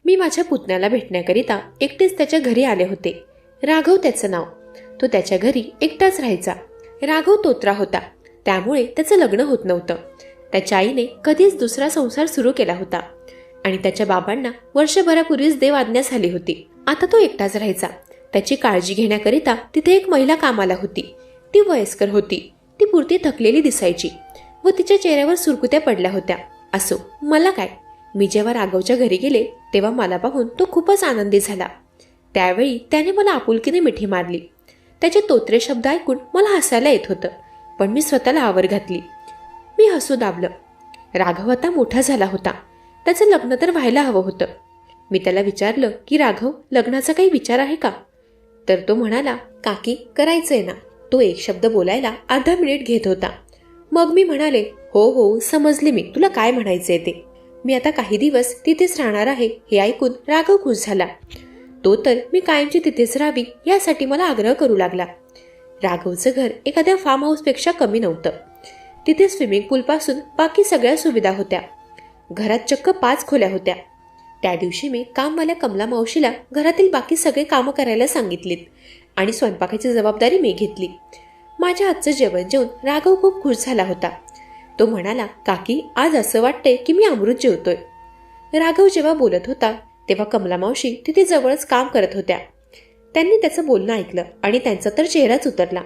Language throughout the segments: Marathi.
मी माझ्या पुतण्याला भेटण्याकरिता एकटेच त्याच्या घरी आले होते. राघव त्याचं नाव. तो त्याच्या घरी एकटाच राहायचा. राघव तोत्रा होता, त्यामुळे त्याचं लग्न होत नव्हतं. त्याच्या आईने कधीच दुसरा संसार सुरू केला होता आणि त्याच्या बाबांना वर्षभरापूर्वीच देवआज्ञा झाली होती. आता तो एकटाच राहायचा. त्याची काळजी घेण्याकरिता तिथे एक महिला कामाला होती. ती वयस्कर होती. ती पुरती थकलेली दिसायची व तिच्या चेहऱ्यावर सुरकुत्या पडल्या होत्या. असो, मला काय. मी जेव्हा राघवच्या घरी गेले तेव्हा मला पाहून तो खूपच आनंदी झाला. त्यावेळी त्याने मला आपुलकीने मिठी मारली. त्याचे तोत्रे शब्द ऐकून मला हसायला येत होतं, पण मी स्वतःला आवर घातली. मी हसू दाबलं. राघव आता मोठा झाला होता. त्याचं लग्न तर व्हायला हवं होतं. मी त्याला विचारलं की राघव, लग्नाचा काही विचार आहे का? तर तो म्हणाला, काकी करायचंय ना. तो एक शब्द बोलायला अर्धा मिनिट घेत होता. मग मी म्हणाले, हो हो समजले मी तुला काय म्हणायचंय ते. मी आता काही दिवस तिथेच राहणार आहे. हे ऐकून राघव खुश झाला. तो तर मी कायमची तिथेच राहावी यासाठी मला आग्रह करू लागला. राघवचं घर एखाद्या फार्म हाऊसपेक्षा कमी नव्हतं. तिथे स्विमिंग पूलपासून बाकी सगळ्या सुविधा होत्या. घरात चक्क 5 खोल्या होत्या. त्या दिवशी मी कामवाल्या कमला मावशीला घरातील बाकी सगळे कामं करायला सांगितलीत आणि स्वयंपाकाची जबाबदारी मी घेतली. माझ्या हातचं जेवण जेवून राघव खूप खुश झाला होता. तो म्हणाला, काकी आज असं वाटतंय की मी अमृत जेवतोय. राघव जेव्हा बोलत होता तेव्हा कमला मावशी तिथे जवळच काम करत होत्या. त्यांनी त्याचं बोलणं ऐकलं आणि त्यांचा तर चेहराच उतरला,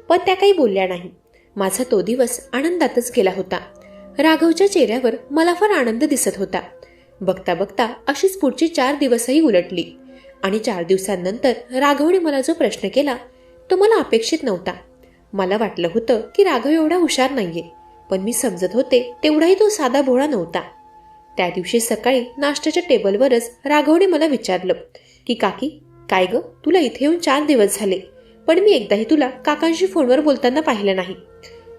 पण त्या काही बोलल्या नाही. माझा तो दिवस आनंदातच गेला होता. राघवच्या चेहऱ्यावर मला फार आनंद दिसत होता. बघता बघता अशीच पुढची 4 दिवसही उलटली आणि 4 दिवसांनंतर राघवने मला जो प्रश्न केला तो मला अपेक्षित नव्हता. मला वाटलं होतं की राघव एवढा हुशार नाहीये, पण मी समजत होते तेवढाही तो साधा भोळा नव्हता. त्या दिवशी सकाळी नाश्त्याच्या टेबलवरच राघवने मला विचारलं की काकी काय ग, तुला इथे येऊन 4 दिवस झाले, पण मी एकदाही तुला काकांशी फोनवर बोलताना पाहिलं नाही.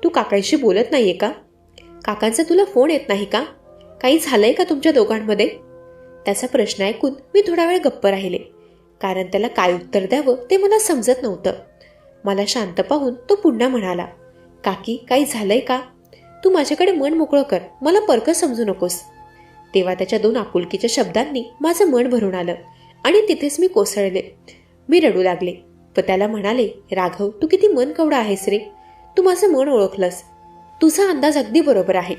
तू काकांशी बोलत नाहीये का? काकांचा तुला फोन येत नाही का? काही झालंय का तुमच्या दोघांमध्ये? त्याचा प्रश्न ऐकून मी थोडा वेळ गप्प राहिले, कारण त्याला काय उत्तर द्यावं ते मला समजत नव्हतं. मला शांत पाहून तो पुन्हा म्हणाला, काकी काही झालंय का? तू माझ्याकडे मन मोकळं कर, मला परकं समजू नकोस. तेव्हा त्याच्या 2 आपुलकीच्या शब्दांनी माझं मन भरून आलं आणि तिथेच मी कोसळले. मी रडू लागले. पण त्याला म्हणाले, राघव तू किती मन कवडा आहेस रे. तू माझं मन ओळखलंस. तुझा अंदाज अगदी बरोबर आहे.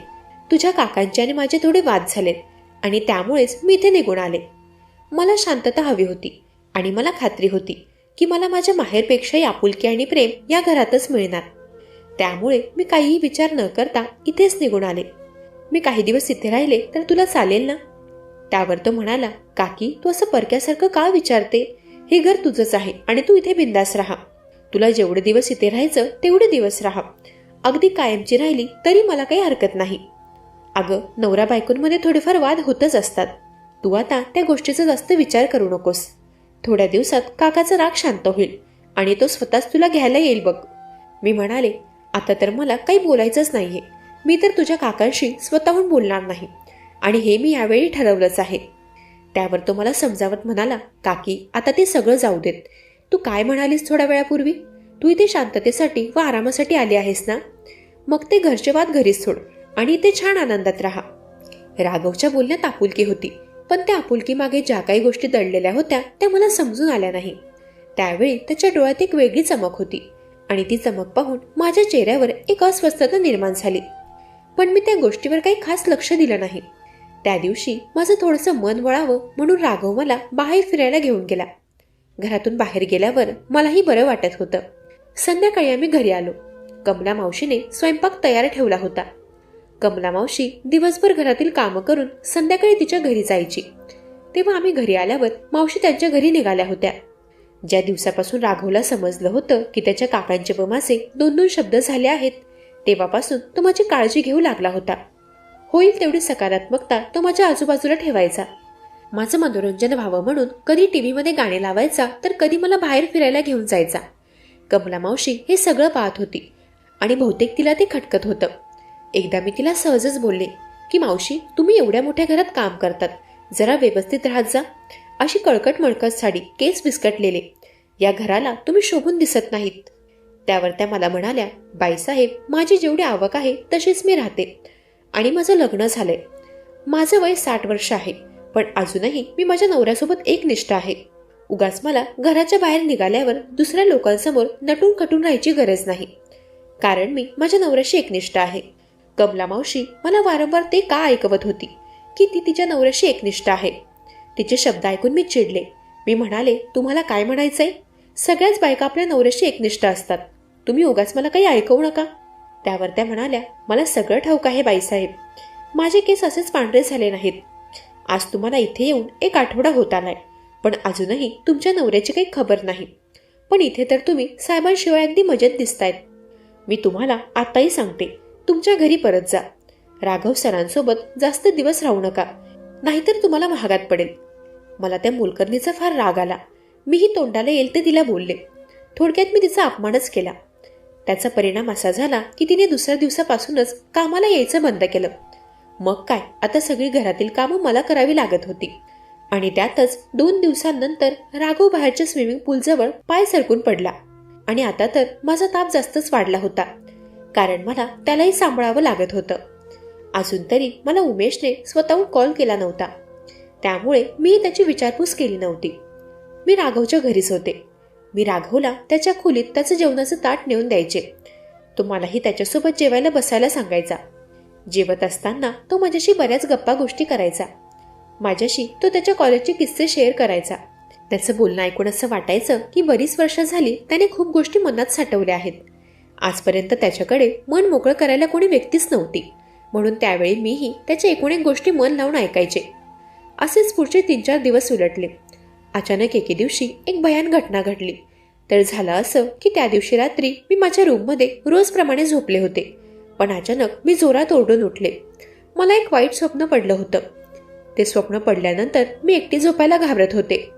तुझ्या काकांचे आणि माझे थोडे वाद झाले आणि त्यामुळेच मी इथे निघून आले. मला शांतता हवी होती आणि मला खात्री होती की मला माझ्या माहेरपेक्षाही आपुलकी आणि प्रेम या घरातच मिळणार. त्यामुळे मी काहीही विचार न करता इथेच निघून आले. मी काही दिवस इथे राहिले तर तुला चालेल ना? त्यावर तो म्हणाला, काकी तू असं परक्यासारखं का विचारते? हे घर तुझंच आहे आणि तू इथे बिंदास राहा. तुला जेवढे दिवस इथे राहायचं तेवढे दिवस राहा. अगदी कायमची राहिली तरी मला काही हरकत नाही. अगं, नवरा बायकोंमध्ये थोडेफार वाद होतच असतात. तू आता त्या गोष्टीचा जास्त विचार करू नकोस. थोड्या दिवसात काकाचा राग शांत होईल आणि तो स्वतःच तुला घ्यायला येईल बघ. मी म्हणाले, आता तर मला काही बोलायचंच नाहीये. मी तर तुझ्या काकांशी स्वतःहून बोलणार नाही आणि हे मी यावेळी ठरवलंच आहे. त्यावर तो मला समजावत म्हणाला, काकी आता ते सगळं जाऊ देत. तू काय म्हणालीस थोड्या वेळापूर्वी? तू इथे शांततेसाठी व आरामासाठी आली आहेस ना? मग ते घरचे वाद घरीच सोड आणि इथे छान आनंदात राहा. राघवच्या बोलण्यात आपुलकी होती, पण त्या आपुलकी मागे ज्या काही गोष्टी दडलेल्या होत्या त्या मला समजून आल्या नाही. त्यावेळी त्याच्या डोळ्यात एक वेगळी चमक होती आणि ती चमक पाहून माझ्या चेहऱ्यावर एक अस्वस्थता निर्माण झाली. पण मी त्या गोष्टीवर काही खास लक्ष दिलं नाही. त्या दिवशी माझं थोडंसं मन वळावं म्हणून राघव मला बाहेर फिरायला घेऊन गेला. घरातून बाहेर गेल्यावर मलाही बरं वाटत होतं. संध्याकाळी आम्ही घरी आलो. कमला मावशीने स्वयंपाक तयार ठेवला होता. कमला मावशी दिवसभर घरातील कामं करून संध्याकाळी तिच्या घरी जायची. तेव्हा आम्ही घरी आल्यावर मावशी त्यांच्या घरी निघाल्या होत्या. ज्या दिवसापासून राघवला समजलं होतं की त्याच्या काकांचे व माझे 2-2 शब्द झाले आहेत, तेव्हापासून तो माझी काळजी घेऊ लागला होता. होईल तेवढी सकारात्मकता तो माझ्या आजूबाजूला ठेवायचा. माझं मनोरंजन व्हावं म्हणून कधी टीव्हीमध्ये गाणे लावायचा तर कधी मला बाहेर फिरायला घेऊन जायचा. कमला मावशी हे सगळं पाहत होती आणि बहुतेक तिला ते खटकत होतं. एकदा मी तिला सहजच बोलले की मावशी तुम्ही एवढ्या मोठ्या घरात काम करतात, जरा व्यवस्थित राहत जा. अशी कळकट मळकट साडी, केस विस्कटलेले, या घराला तुम्ही शोभून दिसत नाहीत. त्यावर त्या मला म्हणाल्या, बाईसाहेब माझी जेवढी आवक आहे तशीच मी राहते आणि माझं लग्न झालंय. माझं वय 60 वर्ष आहे, पण अजूनही मी माझ्या नवऱ्यासोबत एकनिष्ठ आहे. उगाच मला घराच्या बाहेर निघाल्यावर दुसऱ्या लोकांसमोर नटून खटून राहायची गरज नाही, कारण मी माझ्या नवऱ्याशी एकनिष्ठ आहे. कमला मावशी मला वारंवार ते का ऐकवत होती की ती तिच्या नवऱ्याशी एकनिष्ठ आहे. तिचे शब्द ऐकून मी चिडले. मी म्हणाले, तुम्हाला काय म्हणायचंय? सगळ्याच बायका आपल्या नवऱ्याशी एकनिष्ठ असतात. तुम्ही उगाच मला काही ऐकवू नका. त्यावर त्या म्हणाल्या, मला सगळं ठाऊक आहे बाईसाहेब. माझे केस असेच पांढरे झाले नाहीत. आज तुम्हाला इथे येऊन 1 आठवडा होत आलाय, पण अजूनही तुमच्या नवऱ्याची काही खबर नाही. पण इथे तर तुम्ही साहेबांशिवाय अगदी मजेत दिसतायत. मी तुम्हाला आताही सांगते, तुमच्या घरी परत जा. राघव सरांसोबत जास्त दिवस राहू नका, नाहीतर तुम्हाला महागात पडेल. मला त्या मोलकरणीचा फार राग आला. मीही तोंडाला येईल ते तिला बोलले. थोडक्यात मी तिचा अपमानच केला. त्याचा परिणाम असा झाला की तिने दुसऱ्या दिवसापासूनच कामाला यायचं बंद केलं. मग काय, आता सगळी घरातील कामं मला करावी लागत होती. आणि त्यातच 2 दिवसांनंतर राघव बाहेरच्या स्विमिंग पूलजवळ पाय सरकून पडला. आणि आता तर माझा ताप जास्तच वाढला होता, कारण मला त्यालाही सांभाळावं लागत होतं. अजून तरी मला उमेशने स्वतःहून कॉल केला नव्हता, त्यामुळे मी त्याची विचारपूस केली नव्हती. मी राघवच्या घरीच होते. मी राघवला त्याच्या खोलीत त्याचं जेवणाचं ताट नेऊन द्यायचे. तो मलाही त्याच्यासोबत जेवायला बसायला सांगायचा. जेवत असताना तो माझ्याशी बऱ्याच गप्पा गोष्टी करायचा. माझ्याशी तो त्याच्या कॉलेजचे किस्से शेअर करायचा. त्याचं बोलणं ऐकून असं वाटायचं की बरीच वर्ष झाली त्याने खूप गोष्टी मनात साठवल्या आहेत. आजपर्यंत त्याच्याकडे मन मोकळं करायला कोणी व्यक्तीच नव्हती, म्हणून त्यावेळी मीही त्याच्या एकूण एक गोष्टी मन लावून ऐकायचे. असेच पुढचे 3-4 दिवस उलटले. अचानक एके दिवशी एक भयान घटना घडली. तर झालं असं की त्या दिवशी रात्री मी माझ्या रूममध्ये रोजप्रमाणे झोपले होते, पण अचानक मी जोरात ओरडून उठले. मला एक वाईट स्वप्न पडलं होतं. ते स्वप्न पडल्यानंतर मी एकटी झोपायला घाबरत होते.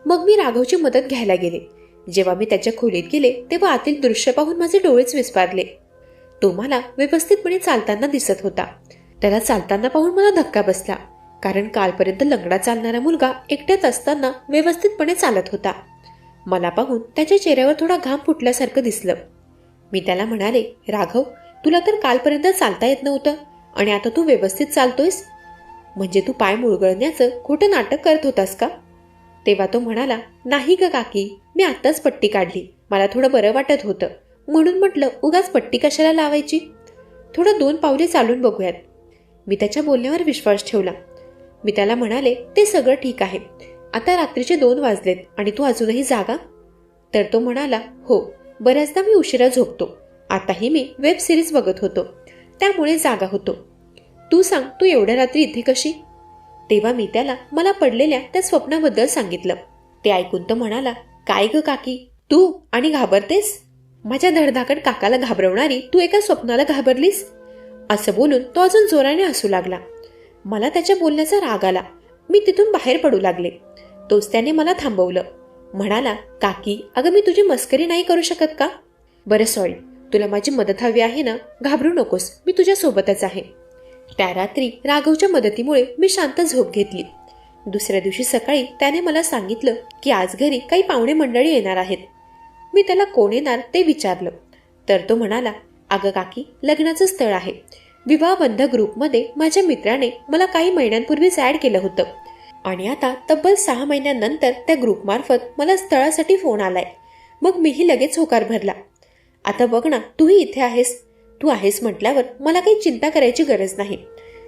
मग मी राघवची मदत घ्यायला गेले. जेव्हा मी त्याच्या खोलीत गेले तेव्हा आतील दृश्य पाहून माझे डोळेच विस्फारले. तो मला व्यवस्थितपणे चालताना दिसत होता. त्याला चालताना पाहून मला धक्का बसला, कारण कालपर्यंत लंगडा चालणारा मुलगा एकट्यात असताना व्यवस्थितपणे चालत होता. मला पाहून त्याच्या चेहऱ्यावर थोडा घाम फुटल्यासारखं दिसलं. मी त्याला म्हणाले, राघव, तुला तर कालपर्यंत चालता येत नव्हतं आणि आता तू व्यवस्थित चालतोयस? म्हणजे तू पाय मुरगळण्याचं खोटं नाटक करत होतास का? तेव्हा तो म्हणाला, नाही ग काकी, मी आत्ताच पट्टी काढली. मला थोडं बरं वाटत होतं, म्हणून म्हटलं उगाच पट्टी कशाला लावायची. थोडं 2 पावले चालून बघूयात. मी त्याच्या बोलण्यावर विश्वास ठेवला. मी त्याला म्हणाले, ते सगळं ठीक आहे. आता रात्रीचे 2 वाजलेत आणि तू अजूनही जागा? तर तो म्हणाला, हो, बऱ्याचदा मी उशिरा झोपतो. आताही मी वेब सिरीज बघत होतो, त्यामुळे जागा होतो. तू सांग, तू एवढ्या रात्री इथे कशी? तेव्हा मी त्याला मला पडलेल्या त्या स्वप्नाबद्दल सांगितलं. ते ऐकून तो म्हणाला, काय ग काकी, तू आणि घाबरतेस? माझ्या धडधाकट काकाला घाबरवणारी तू एका स्वप्नाला घाबरलीस? असं बोलून तो अजून जोराने हसू लागला. मला त्याच्या बोलण्याचा राग आला. मी तिथून बाहेर पडू लागले. तोच त्याने मला थांबवलं. म्हणाला, काकी, अगं मी तुझी मस्करी नाही करू शकत का? बरं सॉरी, तुला माझी मदत हवी आहे ना? घाबरू नकोस, मी तुझ्या सोबतच आहे. त्या रात्री राघवच्या मदतीमुळे मी शांत झोप घेतली. दुसऱ्या दिवशी सकाळी त्याने मला सांगितलं की आज घरी काही पाहुणे मंडळी येणार आहेत. मी त्याला कोण येणार ते विचारलं. तर तो म्हणाला, अगं काकी, लग्नाचं स्थळ आहे. विवाहबंध ग्रुपमध्ये माझ्या मित्राने मला काही महिन्यांपूर्वीच ऍड केलं होतं आणि आता तब्बल 6 महिन्यांनंतर त्या ग्रुपमार्फत मला स्थळासाठी फोन आलाय. मग मीही लगेच होकार भरला. आता बघ ना, तूही इथे आहेस. तू आहेस म्हटल्यावर मला काही चिंता करायची गरज नाही.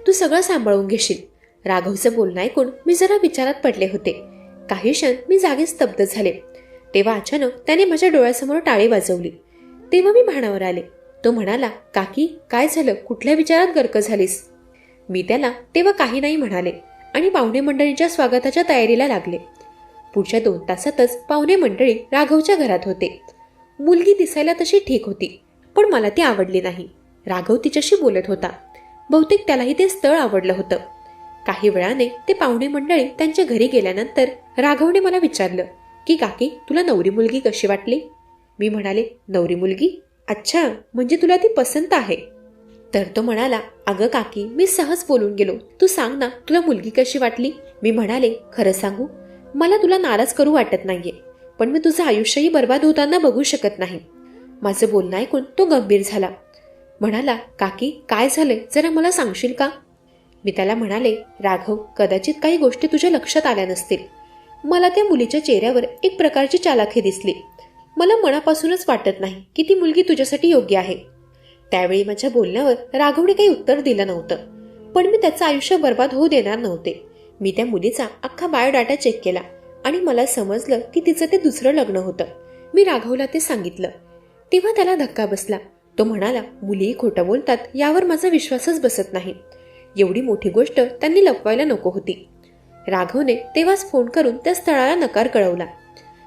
तू सगळं सांभाळून घेशील. राघवचं बोलणं ऐकून मी जरा विचारात पडले होते. काही क्षण मी जागेच स्तब्ध झाले. तेव्हा अचानक त्याने माझ्या डोळ्यासमोर टाळी वाजवली. तेव्हा मी भानावर आले. तो म्हणाला, काकी, काय झालं? कुठल्या विचारात गर्क झालीस? मी त्याला तेव्हा काही नाही म्हणाले आणि पाहुणे मंडळींच्या स्वागताच्या तयारीला लागले. पुढच्या 2 तासातच पाहुणे मंडळी राघवच्या घरात होते. मुलगी दिसायला तशी ठीक होती, पण मला ती आवडली नाही. राघव तिच्याशी बोलत होता. बहुतेक त्यालाही ते स्थळ आवडलं होतं. काही वेळाने ते पाहुणे मंडळी त्यांच्या घरी गेल्यानंतर राघवने मला विचारलं की काकी, तुला नवरी मुलगी कशी वाटली? मी म्हणाले, नवरी मुलगी? अच्छा, म्हणजे तुला ती पसंत आहे? तर तो म्हणाला, अगं काकी, मी सहज बोलून गेलो. तू सांग ना, तुला मुलगी कशी वाटली? मी म्हणाले, खरं सांगू, मला तुला नाराज करू वाटत नाहीये, पण मी तुझं आयुष्यही बर्बाद होताना बघू शकत नाही. माझं बोलणं ऐकून तो गंभीर झाला. म्हणाला, काकी, काय झालंय, जरा मला सांगशील का? मी त्याला म्हणाले, राघव, कदाचित काही गोष्टी तुझ्या लक्षात आल्या नसतील. मला त्या मुलीच्या चेहऱ्यावर एक प्रकारची चालाखी दिसली. मला मनापासूनच वाटत नाही की ती मुलगी तुझ्यासाठी योग्य आहे. त्यावेळी माझ्या बोलण्यावर राघवने काही उत्तर दिलं नव्हतं, पण मी त्याचं आयुष्य बर्बाद होऊ देणार नव्हते. मी त्या मुलीचा अख्खा बायोडाटा चेक केला आणि मला समजलं की तिचं ते दुसरं लग्न होतं. मी राघवला ते सांगितलं तेव्हा त्याला धक्का बसला. तो म्हणाला, मुलीही खोटं बोलतात यावर माझा विश्वासच बसत नाही. एवढी मोठी गोष्ट त्यांनी लपवायला नको होती. राघवने तेव्हाच फोन करून त्या स्थळाला नकार कळवला.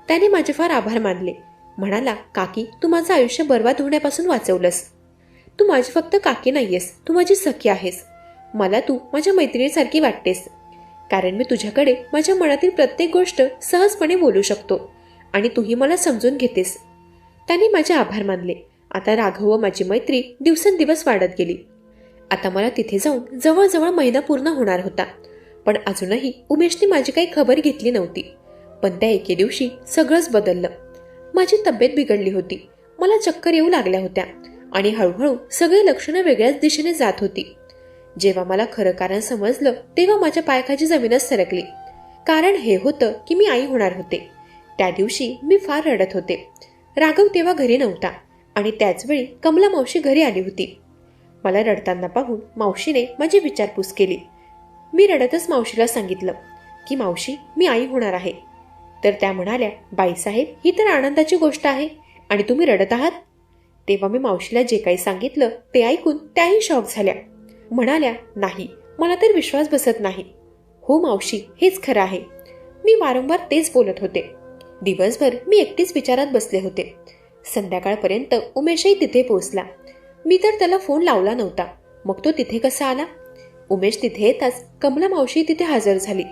त्याने माझे फार आभार मानले. म्हणाला, काकी, तू माझं आयुष्य बर्बाद होण्यापासून वाचवलंस. तू माझी फक्त काकी नाहीयेस, तू माझी सखी आहेस. मला तू माझ्या मैत्रिणीसारखी वाटतेस, कारण मी तुझ्याकडे माझ्या मनातील प्रत्येक गोष्ट सहजपणे बोलू शकतो आणि तूही मला समजून घेतेस. त्याने माझे आभार मानले. आता राघव व माझी मैत्री दिवसेंदिवस वाढत गेली. आता मला तिथे जाऊन जवळजवळ महिना पूर्ण होणार होता, पण अजूनही उमेशने माझी काही खबर घेतली नव्हती. पण त्या एके दिवशी सगळंच बदललं. माझी तब्येत बिघडली होती. मला चक्कर येऊ लागल्या होत्या आणि हळूहळू सगळी लक्षणं वेगळ्याच दिशेने जात होती. जेव्हा मला खरं कारण समजलं तेव्हा माझ्या पायाखाली जमीनच सरकली. कारण हे होतं की मी आई होणार होते. त्या दिवशी मी फार रडत होते. राघव तेव्हा घरी नव्हता आणि त्याचवेळी कमला मावशी घरी आली होती. मला रडताना पाहून मावशीने माझी विचारपूस केली. मी रडतच मावशीला सांगितलं की मावशी, मी आई होणार आहे. तर त्या म्हणाल्या, बाईसाहेब, ही तर आनंदाची गोष्ट आहे आणि तुम्ही रडत आहात. तेव्हा मी मावशीला जे काही सांगितलं ते ऐकून त्याही शॉक झाल्या. म्हणाल्या, नाही, मला तर विश्वास बसत नाही. हो मावशी, हेच खरं आहे. मी वारंवार तेच बोलत होते. दिवसभर मी एकटीच विचारात बसले होते. संध्याकाळपर्यंत उमेशही तिथे पोहोचला. मी तर त्याला फोन लावला नव्हता. मग तो तिथे कसा आला? उमेश तिथे येताच कमला मावशी तिथे हजर झाली.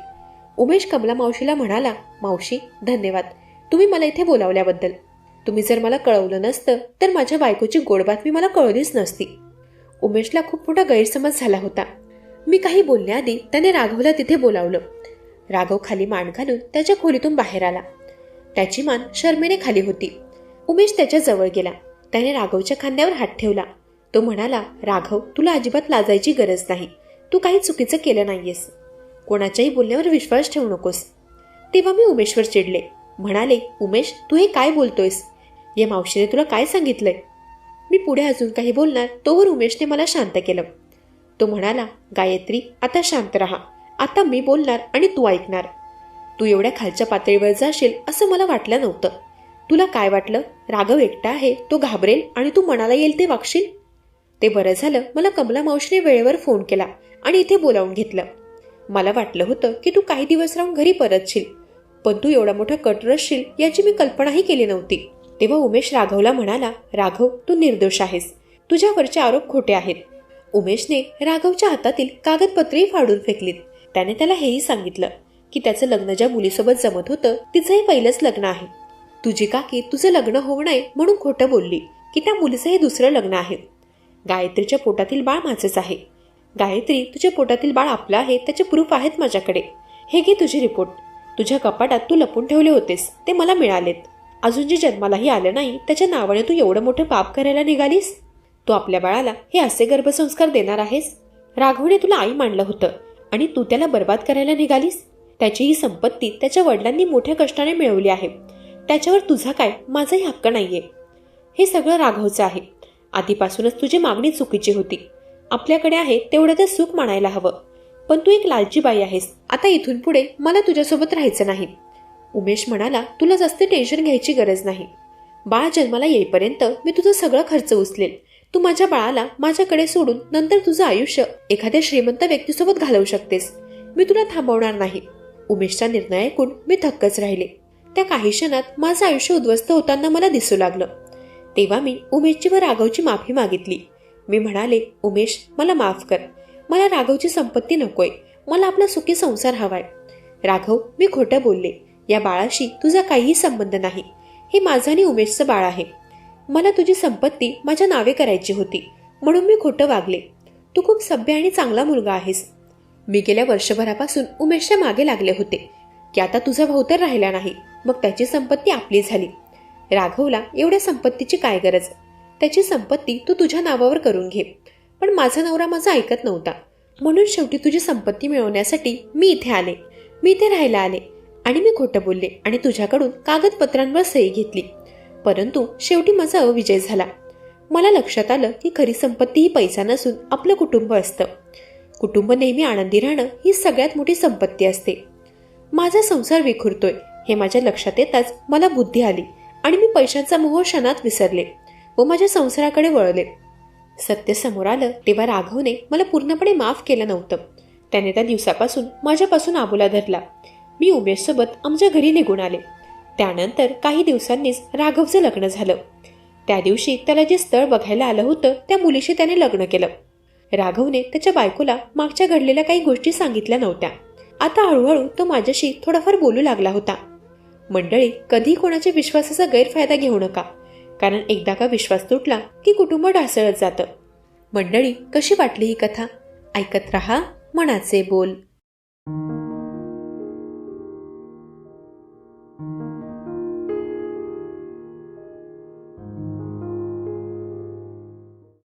उमेश कमला मावशीला म्हणाला, मावशी, धन्यवाद तुम्ही मला इथे बोलावल्याबद्दल. तुम्ही जर मला कळवलं नसतं तर माझ्या बायकोची गोड बातमी मला कळवलीच नसती. उमेशला खूप मोठा गैरसमज झाला होता. मी काही बोलण्याआधी त्याने राघवला तिथे बोलावलं. राघव खाली मान घालून त्याच्या खोलीतून बाहेर आला. त्याची मान शर्मेने खाली होती. उमेश त्याच्या जवळ गेला. त्याने राघवच्या खांद्यावर हात ठेवला. तो म्हणाला, राघव, तुला अजिबात लाजायची गरज नाही. तू काही चुकीचं केलं नाहीयेस. कोणाच्याही बोलण्यावर विश्वास ठेवू नकोस. तेव्हा मी उमेशवर चिडले. म्हणाले, उमेश, तू हे काय बोलतोयस? या मावशीने तुला काय सांगितलंय? मी पुढे अजून काही बोलणार तोवर उमेशने मला शांत केलं. तो म्हणाला, गायत्री, आता शांत राहा. आता मी बोलणार आणि तू ऐकणार. तू एवढ्या खालच्या पातळीवर जाशील असं मला वाटलं नव्हतं. तुला काय वाटलं, राघव एकटा आहे, तो घाबरेल आणि तू मनाला येईल ते वागशील? ते बरं झालं मला कमला मावशीने वेळेवर फोन केला आणि इथे बोलावून घेतलं. मला वाटलं होतं की तू काही दिवस राहून घरी परतशील, पण तू एवढा मोठा कट रचशील याची मी कल्पनाही केली नव्हती. तेव्हा उमेश राघवला म्हणाला, राघव, तू निर्दोष आहेस. तुझ्यावरचे आरोप खोटे आहेत. उमेशने राघवच्या हातातील कागदपत्रेही फाडून फेकलीत. त्याने त्याला हेही सांगितलं की त्याचं लग्न ज्या मुलीसोबत जमत होतं तिचं हे पहिलंच लग्न आहे. तुझी काकी तुझं लग्न होऊ नये म्हणून खोटं बोलली की त्या मुलीचं हे दुसरं लग्न आहे. गायत्रीच्या पोटातील बाळ माझंच आहे. गायत्री, तुझ्या पोटातील बाळ आपलं आहे, त्याचे प्रूफ आहेत माझ्याकडे. हे घे तुझे रिपोर्ट. तुझ्या कपाटात तू लपून ठेवले होतेस ते मला मिळालेत. अजून जे जन्मालाही आलं नाही त्याच्या नावाने तू एवढं मोठं पाप करायला निघालीस. तू आपल्या बाळाला हे असे गर्भसंस्कार देणार आहेस? राघवने तुला आई मानलं होतं आणि तू त्याला बर्बाद करायला निघालीस. त्याची ही संपत्ती त्याच्या वडिलांनी मोठ्या कष्टाने मिळवली आहे. त्याच्यावर तुझा काय, माझाही हक्क नाहीये. हे सगळं राघवचं आहे. आधीपासूनच तुझी मागणी चुकीची होती. आपल्याकडे आहे तेवढं ते सुख मानायला हवं, पण तू एक लालची बाई आहेस. आता इथून पुढे मला तुझ्यासोबत राहायचं नाही. उमेश म्हणाला, तुला जास्त टेन्शन घ्यायची गरज नाही. बाळ जन्माला येईपर्यंत मी तुझा सगळा खर्च उचलेल. तू माझ्या बाळाला माझ्याकडे सोडून नंतर तुझं आयुष्य एखाद्या श्रीमंत व्यक्तीसोबत घालवू शकतेस. मी तुला थांबवणार नाही. उमेशचा निर्णय ऐकून मी थक्कच राहिले. त्या काही क्षणात माझं आयुष्य उद्ध्वस्त होताना मला दिसू लागलं. तेव्हा मी उमेशची व राघवची माफी मागितली. मी म्हणाले, उमेश, मला माफ कर. मला राघवची संपत्ती नकोय. मला आपला सुखी संसार हवाय. राघव, मी खोटं बोलले. या बाळाशी तुझा काहीही संबंध नाही. हे माझं आणि उमेशचं बाळ आहे. मला तुझी संपत्ती माझ्या नावे करायची होती म्हणून मी खोटं वागले. तू खूप सभ्य आणि चांगला मुलगा आहेस. मी गेल्या वर्षभरापासून उमेशच्या मागे लागले होते की आता तुझा भाऊ तर राहिला नाही, मग त्याची संपत्ती आपली झाली. राघवला एवढ्या संपत्तीची काय गरज? त्याची संपत्ती तू तुझ्या नावावर करून घे. पण माझा नवरा माझं ऐकत नव्हता. म्हणून शेवटी तुझी संपत्ती मिळवण्यासाठी मी इथे आले, मी इथे राहायला आले आणि मी खोटं बोलले आणि तुझ्याकडून कागदपत्रांवर सही घेतली. परंतु शेवटी माझा अविजय झाला. मला लक्षात आलं की खरी संपत्ती ही पैसा नसून आपलं कुटुंब असतं. कुटुंब नेहमी आनंदी राहणं ही सगळ्यात मोठी संपत्ती असते. माझा संसार विखुरतोय हे माझ्या लक्षात येताच मला बुद्धी आली आणि मी पैशांचा मोह क्षणात विसरले व माझ्या संसाराकडे वळले. सत्य समोर आलं तेव्हा राघवने मला पूर्णपणे माफ केलं नव्हतं. त्याने त्या दिवसापासून माझ्यापासून आबोला धरला. मी उमेशसोबत आमच्या घरी निघून आले. त्यानंतर काही दिवसांनीच राघवचं लग्न झालं. त्या दिवशी त्याला जे स्थळ बघायला आलं होतं त्या मुलीशी त्याने लग्न केलं. राघवने त्याच्या बायकोला मागच्या घडलेल्या काही गोष्टी सांगितल्या नव्हत्या. आता हळूहळू तो माझ्याशी थोडाफार बोलू लागला होता. मंडळी, कधी कोणाच्या विश्वासाचा गैरफायदा घेऊ नका, कारण एकदा का विश्वास तुटला की कुटुंब ढासळत जातं. मंडळी, कशी वाटली ही कथा? ऐकत रहा मनाचे बोल.